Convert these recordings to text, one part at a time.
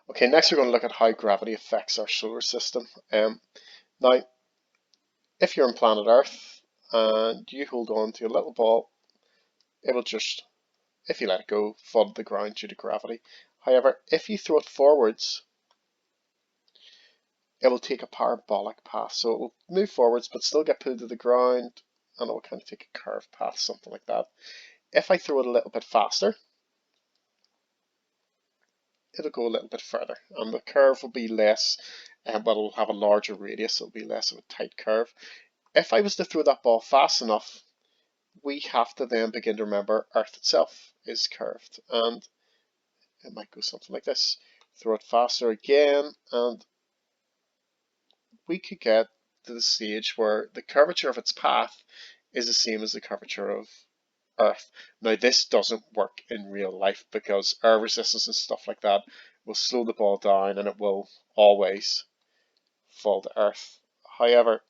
Okay, next we're going to look at how gravity affects our solar system. Now, if you're on planet Earth and you hold on to a little ball, it will just, if you let it go, fall to the ground due to gravity. However, if you throw it forwards, it will take a parabolic path. So it will move forwards but still get pulled to the ground, and it will kind of take a curved path, something like that. If I throw it a little bit faster, it'll go a little bit further, and the curve will be less, but it'll have a larger radius. It'll be less of a tight curve. If I was to throw that ball fast enough, we have to then begin to remember Earth itself is curved, and it might go something like this. Throw it faster again, and we could get to the stage where the curvature of its path is the same as the curvature of Earth. Now, this doesn't work in real life because air resistance and stuff like that will slow the ball down and it will always fall to Earth. However,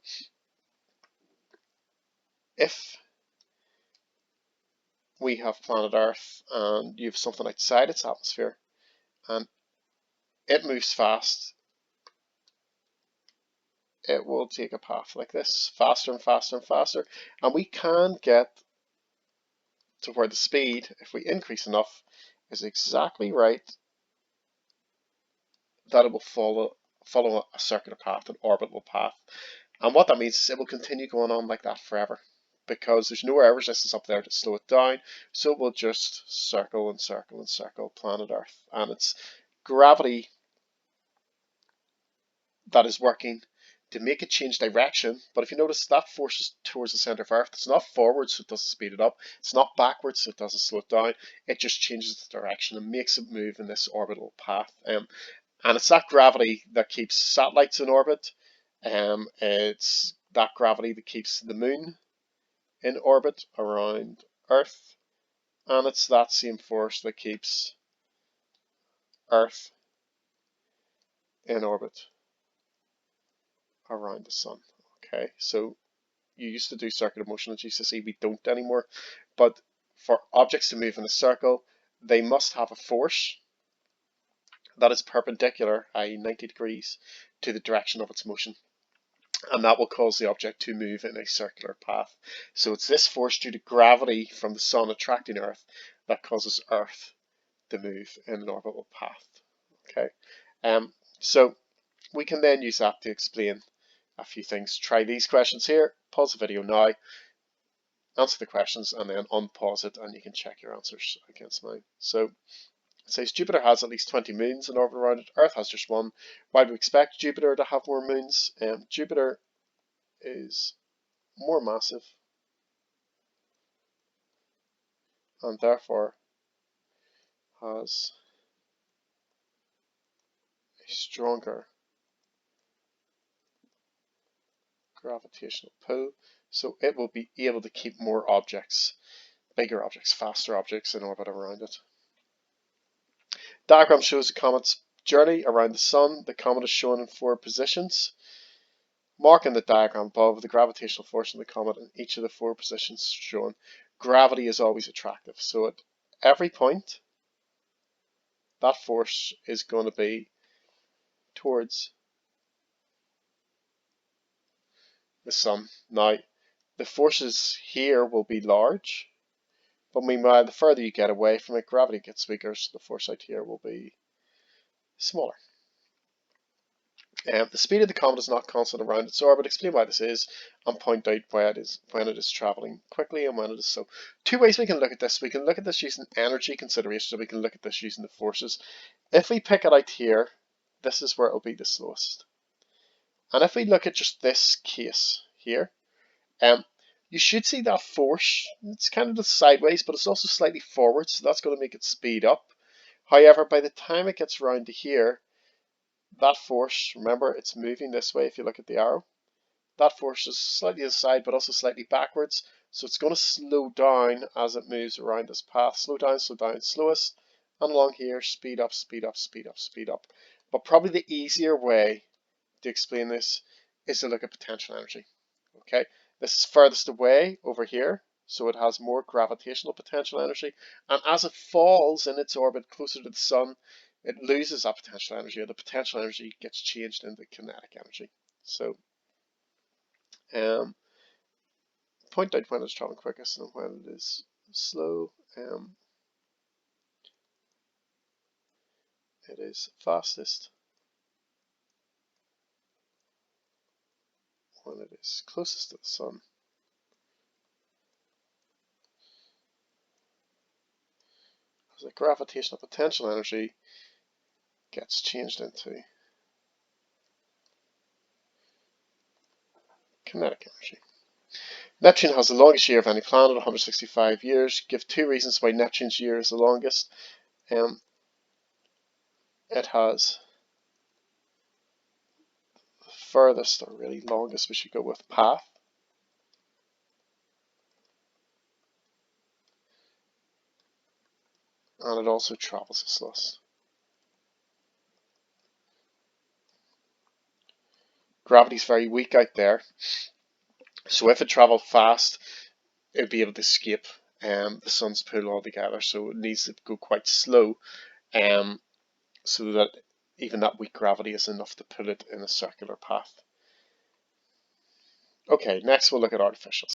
if we have planet Earth and you have something outside its atmosphere and it moves fast, it will take a path like this, faster and faster and faster, and we can get to where the speed, if we increase enough, is exactly right, that it will follow a circular path, an orbital path. And what that means is it will continue going on like that forever, because there's no air resistance up there to slow it down, so it will just circle and circle and circle planet Earth. And it's gravity that is working to make it change direction. But if you notice, that force is towards the center of Earth. It's not forwards, so it doesn't speed it up. It's not backwards, so it doesn't slow it down. It just changes the direction and makes it move in this orbital path. And it's that gravity that keeps satellites in orbit. It's that gravity that keeps the moon in orbit around Earth. And it's that same force that keeps Earth in orbit around the sun. Okay, so you used to do circular motion at GCSE, we don't anymore. But for objects to move in a circle, they must have a force that is perpendicular, i.e. 90 degrees, to the direction of its motion. And that will cause the object to move in a circular path. So it's this force due to gravity from the sun attracting Earth that causes Earth to move in an orbital path. Okay, so we can then use that to explain a few things. Try these questions here. Pause the video now, answer the questions, and then unpause it, and you can check your answers against mine. So it says Jupiter has at least 20 moons in orbit around it. Earth has just one. Why do we expect Jupiter to have more moons? Jupiter is more massive and therefore has a stronger gravitational pull, so it will be able to keep more objects, bigger objects, faster objects in orbit around it. Diagram shows the comet's journey around the sun. The comet is shown in 4 positions. Mark in the diagram above the gravitational force in the comet in each of the 4 positions shown. Gravity is always attractive, so at every point that force is going to be towards the sun. Now, the forces here will be large, but meanwhile, the further you get away from it, gravity gets weaker, so the force out here will be smaller. The speed of the comet is not constant around its orbit. Explain why this is, and point out when it is traveling quickly and when it is slow. 2 ways we can look at this. We can look at this using energy considerations, or we can look at this using the forces. If we pick it out here, this is where it will be the slowest. And if we look at just this case here, you should see that force. It's kind of just sideways, but it's also slightly forward, so that's going to make it speed up. However, by the time it gets around to here, that force, remember, it's moving this way if you look at the arrow. That force is slightly to the side, but also slightly backwards. So it's going to slow down as it moves around this path. Slow down, slowest. And along here, speed up, speed up, speed up, speed up. But probably the easier way to explain this is to look at potential energy. Okay, this is furthest away over here, so it has more gravitational potential energy. And as it falls in its orbit closer to the sun, it loses that potential energy, or the potential energy gets changed into kinetic energy. So point out when it's traveling quickest and when it is slow. It is fastest when it is closest to the sun. As the gravitational potential energy gets changed into kinetic energy. Neptune has the longest year of any planet, 165 years. Give 2 reasons why Neptune's year is the longest. It has the furthest, or really longest, we should go with path. And it also travels the slowest. Gravity's very weak out there, so if it travelled fast, it would be able to escape the sun's pull altogether. So it needs to go quite slow, so that even that weak gravity is enough to pull it in a circular path. Okay, next we'll look at artificials.